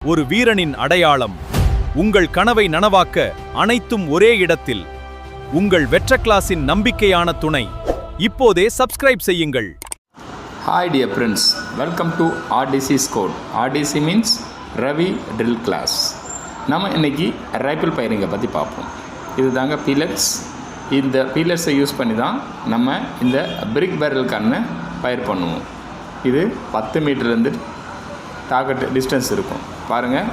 ஒரு வீரனின் அடையாளம். உங்கள் கனவை நனவாக்க அனைத்தும் ஒரே இடத்தில். உங்கள் வெற்ற கிளாஸின் நம்பிக்கையான துணை. இப்போதே சப்ஸ்கிரைப் செய்யுங்கள். Hi dear friends, welcome to RDC Code. RDC means Ravi Drill Class. நம்ம இன்னைக்கு ரைபிள் பயிரிங்க பற்றி பார்ப்போம். இது தாங்க பீலட்ஸ். இந்த பீலட்ஸை யூஸ் பண்ணி தான் நம்ம இந்த பிரிக் பேரல் கண்ணை பயிர் பண்ணுவோம். இது 10 மீட்டர்லேருந்து டார்கெட் டிஸ்டன்ஸ் இருக்கும். பாருங்கள்,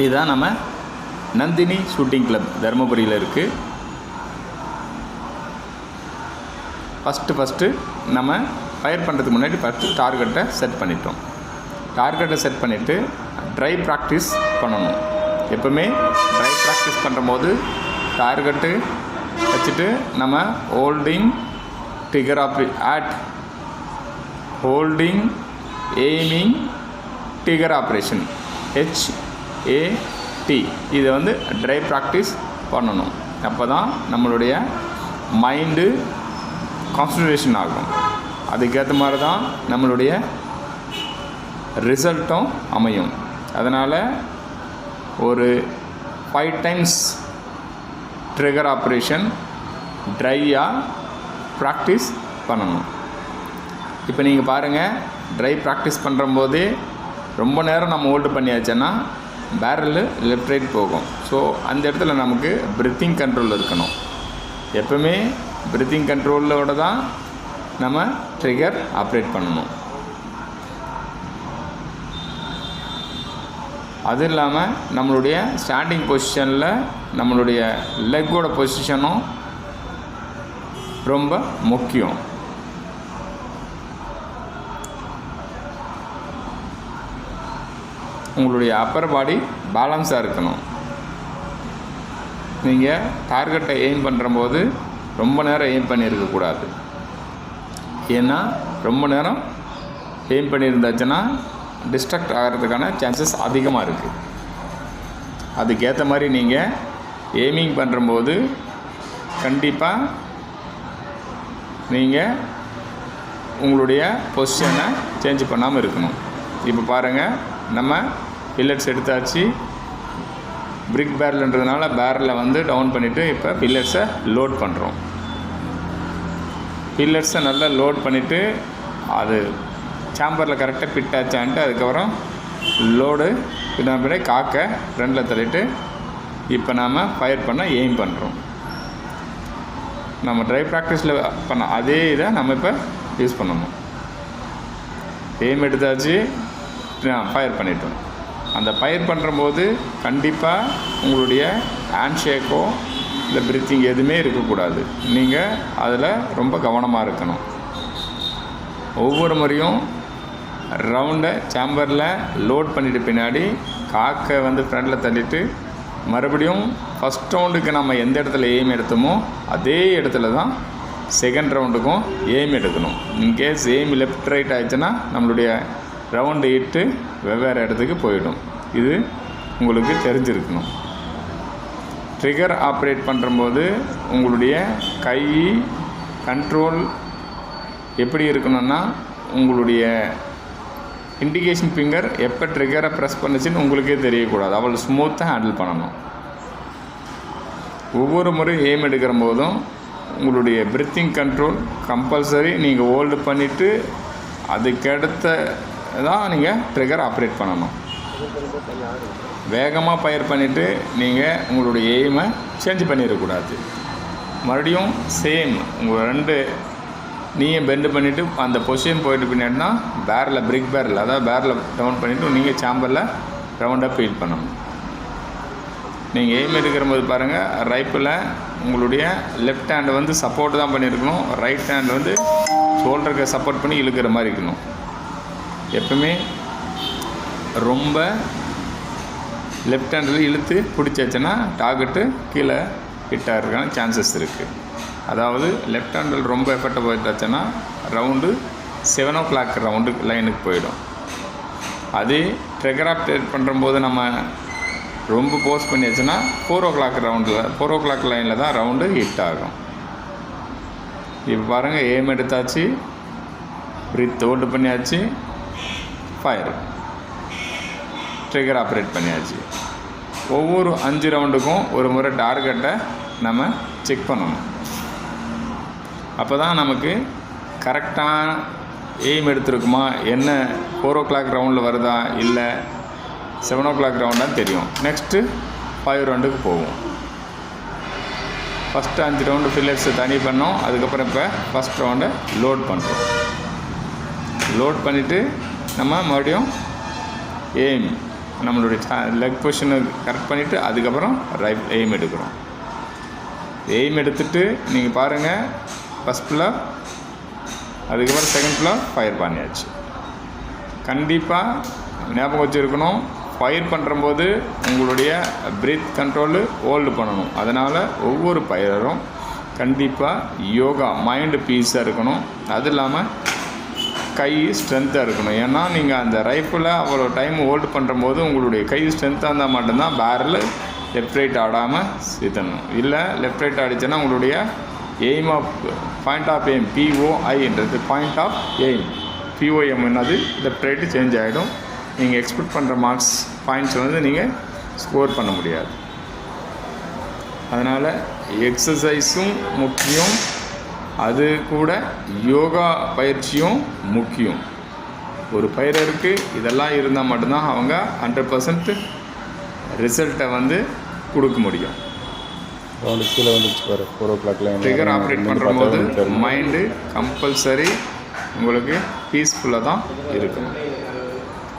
இதுதான் நம்ம நந்தினி ஷூட்டிங் கிளப் தருமபுரியில் இருக்குது. ஃபஸ்ட்டு நம்ம ஃபயர் பண்ணுறதுக்கு முன்னாடி டார்கெட்டை செட் பண்ணிட்டோம். டார்கெட்டை செட் பண்ணிவிட்டு ட்ரை ப்ராக்டிஸ் பண்ணணும். எப்போவுமே ட்ரை ப்ராக்டிஸ் பண்ணும்போது டார்கெட்டு வச்சுட்டு நம்ம holding trigger holding aiming trigger operation HAT இதை ட்ரை ப்ராக்டிஸ் பண்ணணும். அப்போ தான் நம்மளுடைய மைண்டு கான்சன்ட்ரேஷன் ஆகும். அதுக்கேற்ற மாதிரி தான் நம்மளுடைய ரிசல்ட்டும் அமையும். அதனால் ஒரு 5 டைம்ஸ் ட்ரிகர் ஆப்ரேஷன் ட்ரையாக ப்ராக்டிஸ் பண்ணணும். இப்போ நீங்கள் பாருங்கள், ட்ரை ப்ராக்டிஸ் பண்ணுறம்போதே ரொம்ப நேரம் நம்ம ஹோல்டு பண்ணியாச்சுன்னா பேரலு லெஃப்ட் ரைட் போகும். ஸோ அந்த இடத்துல நமக்கு ப்ரீத்திங் கண்ட்ரோல் இருக்கணும். எப்பவுமே ப்ரீத்திங் கண்ட்ரோலோடு தான் நம்ம ட்ரிகர் ஆப்ரேட் பண்ணணும். அது இல்லாமல் நம்மளுடைய ஸ்டாண்டிங் பொசிஷனில் நம்மளுடைய லெக்கோட பொசிஷனும் ரொம்ப முக்கியம். உங்களுடைய அப்பர் பாடி பேலன்ஸாக இருக்கணும். நீங்கள் டார்கெட்டை எய்ம் பண்ணுறம்போது ரொம்ப நேரம் எய்ம் பண்ணியிருக்கக்கூடாது. ஏன்னா ரொம்ப நேரம் எய்ம் பண்ணியிருந்தாச்சுன்னா டிஸ்ட்ராக்ட் ஆகிறதுக்கான சான்சஸ் அதிகமாக இருக்குது. அதுக்கேற்ற மாதிரி நீங்கள் எய்மிங் பண்ணுறம்போது கண்டிப்பாக நீங்கள் உங்களுடைய பொசிஷனை சேஞ்ச் பண்ணாமல் இருக்கணும். இப்போ பாருங்கள், நம்ம பில்லட்ஸ் எடுத்தாச்சு. பிரிக் பேரல்ன்றதுனால பேரலை டவுன் பண்ணிவிட்டு இப்போ பில்லட்ஸை லோட் பண்ணுறோம். பில்லட்ஸை நல்லா லோட் பண்ணிவிட்டு அது சாம்பரில் கரெக்டாக ஃபிட் ஆச்சான்ட்டு அதுக்கப்புறம் லோடு பின்னாடி காக்க ஃப்ரெண்டில் தள்ளிட்டு இப்போ நாம் ஃபயர் பண்ண எய்ம் பண்ணுறோம். நம்ம ட்ரை ப்ராக்டிஸில் பண்ண அதே இதை நம்ம இப்போ யூஸ் பண்ணணும். எய்ம் எடுத்தாச்சு, ஃபயர் பண்ணிட்டோம். அந்த ஃபயர் பண்ணுறம்போது கண்டிப்பாக உங்களுடைய ஹேண்ட் ஷேக்கோ இல்லை ப்ரீத்திங் எதுவுமே இருக்கக்கூடாது. நீங்கள் அதில் ரொம்ப கவனமாக இருக்கணும். ஒவ்வொரு முறையும் ரவுண்டை சாம்பரில் லோட் பண்ணிட்டு பின்னாடி காக்கை ஃப்ரண்டில் தள்ளிட்டு மறுபடியும் ஃபஸ்ட் ரவுண்டுக்கு நம்ம எந்த இடத்துல எய்ம் எடுத்தோமோ அதே இடத்துல தான் செகண்ட் ரவுண்டுக்கும் எய்ம் எடுக்கணும். இன்கேஸ் எய்ம் லெஃப்ட் ரைட் ஆயிடுச்சுன்னா நம்மளுடைய ரவுண்டு இட்டு வெவ்வேறு இடத்துக்கு போயிடும். இது உங்களுக்கு தெரிஞ்சிருக்கணும். ட்ரிகர் ஆப்ரேட் பண்ணுறம்போது உங்களுடைய கை கண்ட்ரோல் எப்படி இருக்கணும்னா, உங்களுடைய இண்டிகேஷன் ஃபிங்கர் எப்போ ட்ரிகரை ப்ரெஸ் பண்ணுச்சுன்னு உங்களுக்கே தெரியக்கூடாது. அவ்வளோ ஸ்மூத்தாக ஹேண்டில் பண்ணணும். ஒவ்வொரு முறை எய்ம் எடுக்கிற போதும் உங்களுடைய ப்ரீத்திங் கண்ட்ரோல் கம்பல்சரி நீங்கள் ஹோல்டு பண்ணிவிட்டு அதுக்கடுத்த தான் நீங்கள் ட்ரிகர் ஆப்ரேட் பண்ணணும். வேகமாக ஃபயர் பண்ணிவிட்டு நீங்கள் உங்களுடைய எய்மை சேஞ்ச் பண்ணிடக்கூடாது. மறுபடியும் சேம் உங்கள் 2 நீயும் பெண்டு பண்ணிவிட்டு அந்த பொசிஷன் போயிட்டு பின்னாடினா பேரலில் பிரிக் பேரல், அதாவது பேரலை டவுன் பண்ணிவிட்டு நீங்கள் சாம்பரில் ரவுண்டாக ஃபீல் பண்ணணும். நீங்கள் எய்ம் எடுக்கிற போது பாருங்கள், ரைப்பில் உங்களுடைய லெஃப்ட் ஹேண்டு சப்போர்ட் தான் பண்ணியிருக்கணும். ரைட் ஹேண்டு ஷோல்டருக்கு சப்போர்ட் பண்ணி இழுக்கிற மாதிரி இருக்கணும். எப்பவுமே ரொம்ப லெஃப்ட் ஹேண்டில் இழுத்து பிடிச்சாச்சுன்னா டார்கெட்டு கீழே ஹிட் ஆகிறதுக்கான சான்சஸ் இருக்குது. அதாவது லெஃப்ட் ஹேண்டில் ரொம்ப எஃபெக்டாக போயிட்டாச்சுன்னா ரவுண்டு 7 o'clock ரவுண்டு லைனுக்கு போயிடும். அதே ட்ரிகர் ஆப்ரேட் பண்ணுறம்போது நம்ம ரொம்ப போஸ்ட் பண்ணியாச்சுன்னா 4 o'clock ரவுண்டில் 4 o'clock லைனில் தான் ரவுண்டு ஹிட் ஆகும். இப்போ பாருங்கள், எய்ம் எடுத்தாச்சு, பிரீத் ஹோல்டு பண்ணியாச்சு, ஃபயர். ட்ரிகர் ஆப்ரேட் பண்ணியாச்சு. ஒவ்வொரு 5 ரவுண்டுக்கும் ஒரு முறை டார்கெட்டை நம்ம செக் பண்ணணும். அப்போ தான் நமக்கு கரெக்டான எய்ம் எடுத்துருக்குமா, என்ன 4 o'clock ரவுண்டில் வருதா இல்லை 7 o'clock ரவுண்டான்னு தெரியும். நெக்ஸ்ட்டு 5 ரவுண்டுக்கு போவோம். ஃபஸ்ட்டு 5 ரவுண்டு ஃபில்லர்ஸை தனி பண்ணோம். அதுக்கப்புறம் இப்போ ஃபஸ்ட் ரவுண்டை லோட் பண்ணுறோம். லோட் பண்ணிவிட்டு நம்ம மறுபடியும் எய்ம் நம்மளுடைய லெக் பொசிஷனை கரெக்ட் பண்ணிவிட்டு அதுக்கப்புறம் ரைட் எய்ம் எடுக்கிறோம். எய்ம் எடுத்துகிட்டு நீங்கள் பாருங்கள், ஃபஸ்ட் புல்லப் அதுக்கப்புறம் செகண்ட் புல்லப் ஃபயர் பண்ணியாச்சு. கண்டிப்பாக ஞாபகம் வச்சுருக்கணும், ஃபயர் பண்ணுறம்போது உங்களுடைய பிரீத் கண்ட்ரோலு ஹோல்டு பண்ணணும். அதனால் ஒவ்வொரு ஃபயரும் கண்டிப்பாக யோகா மைண்டு பீஸாக இருக்கணும். அது இல்லாமல் கை ஸ்ட்ரென்த்தாக இருக்கணும். ஏன்னா நீங்கள் அந்த ரைஃபிளை அவ்வளோ டைம் ஹோல்டு பண்ணுறம்போது உங்களுடைய கை ஸ்ட்ரென்த்தாக இருந்தால் மட்டும்தான் பேரல் லெஃப்ட் ரைட் ஆடாமல் சுற்றணும். இல்லை லெஃப்ட் ரைட் ஆடிச்சுன்னா உங்களுடைய aim of point of aim POIன்றது பாயிண்ட் ஆஃப் எய்ம், POM என்னது லெஃப்ட் ரைட்டு சேஞ்ச் ஆகிடும். நீங்கள் எக்ஸ்பெக்ட் பண்ணுற மார்க்ஸ் பாயிண்ட்ஸ் வந்து நீங்கள் ஸ்கோர் பண்ண முடியாது. அதனால் எக்ஸசைஸும் முக்கியம், அது கூட யோகா பயிற்சியும் முக்கியம். ஒரு பயிரருக்கு இதெல்லாம் இருந்தால் மட்டும்தான் அவங்க 100% ரிசல்ட்டை வந்து கொடுக்க முடியும். கீழே வந்துச்சு பாரு 4 o'clockல ட்ரிகர் ஆப்ரேட் பண்ணும்போது மைண்டு கம்பல்சரி உங்களுக்கு பீஸ்ஃபுல்லாக தான் இருக்கணும்.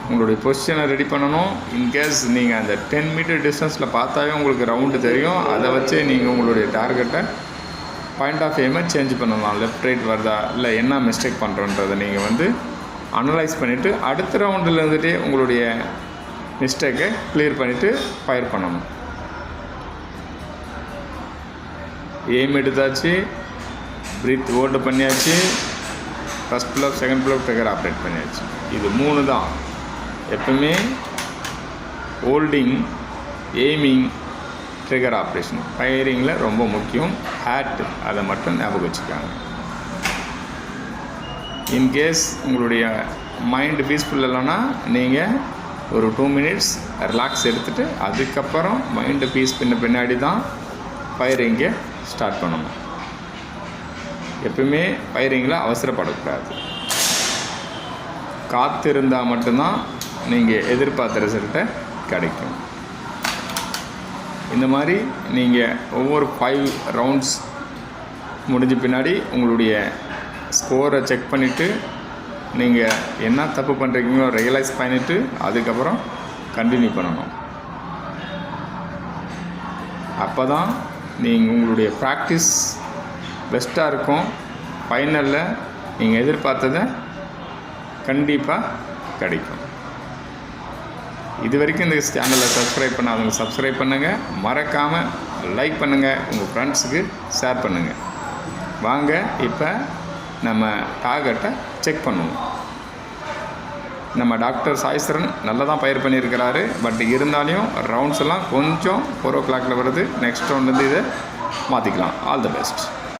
உங்களுடைய பொசிஷனை ரெடி பண்ணணும். இன்கேஸ் நீங்கள் அந்த 10 மீட்டர் டிஸ்டன்ஸில் பார்த்தாவே உங்களுக்கு ரவுண்டு தெரியும். அதை வச்சு நீங்கள் உங்களுடைய டார்கெட்டை பாயிண்ட் ஆஃப் எய்மை சேஞ்ச் பண்ணலாம். லெஃப்ட் ரைட் வருதா இல்லை என்ன மிஸ்டேக் பண்ணுறோன்றதை நீங்கள் வந்து அனலைஸ் பண்ணிவிட்டு அடுத்த ரவுண்டில் இருந்துகிட்டே உங்களுடைய மிஸ்டேக்கை கிளியர் பண்ணிவிட்டு ஃபயர் பண்ணணும். எய்ம் எடுத்தாச்சு, பிரீத் ஹோல்டு பண்ணியாச்சு, first pull-up second pull-up trigger operate பண்ணியாச்சு. இது 3 தான். எப்பவுமே ஹோல்டிங், எய்மிங், ட்ரிகர் ஆப்ரேஷன் ஃபயரிங்கில் ரொம்ப முக்கியம். ஹேட் அதை மட்டும் ஞாபகம் வச்சுக்காங்க. இன்கேஸ் உங்களுடைய மைண்டு பீஸ்ஃபுல் இல்லைன்னா நீங்கள் ஒரு 2 minutes ரிலாக்ஸ் எடுத்துகிட்டு அதுக்கப்புறம் மைண்டு பீஸ் பின்னாடி தான் ஃபயரிங்கை ஸ்டார்ட் பண்ணணும். எப்பவுமே ஃபயரிங்கில் அவசரப்படக்கூடாது. காற்று இருந்தால் மட்டும்தான் நீங்கள் எதிர்பார்த்த ரிசல்ட்டை கிடைக்கும். இந்த மாதிரி நீங்கள் ஒவ்வொரு 5 ரவுண்ட்ஸ் முடிஞ்ச பின்னாடி உங்களுடைய ஸ்கோரை செக் பண்ணிவிட்டு நீங்கள் என்ன தப்பு பண்ணுறீங்களோ ரியலைஸ் பண்ணிவிட்டு அதுக்கப்புறம் கண்டினியூ பண்ணணும். அப்போ தான் நீங்கள் உங்களுடைய ப்ராக்டிஸ் பெஸ்ட்டாக இருக்கும். ஃபைனலில் நீங்கள் எதிர்பார்த்ததை கண்டிப்பாக கிடைக்கும். இது வரைக்கும் இந்த சேனலை சப்ஸ்கிரைப் பண்ணாதவங்க சப்ஸ்கிரைப் பண்ணுங்கள், மறக்காமல் லைக் பண்ணுங்கள், உங்கள் ஃப்ரெண்ட்ஸுக்கு ஷேர் பண்ணுங்கள். வாங்க இப்போ நம்ம டார்கெட்டை செக் பண்ணுவோம். நம்ம டாக்டர் சாய்சரன் நல்லா தான் பயிர் பண்ணியிருக்கிறாரு. பட் இருந்தாலும் ரவுண்ட்ஸ் எல்லாம் கொஞ்சம் 4 o'clockல வருது. நெக்ஸ்ட் ரவுண்ட் வந்து இதை மாற்றிக்கலாம். All the best.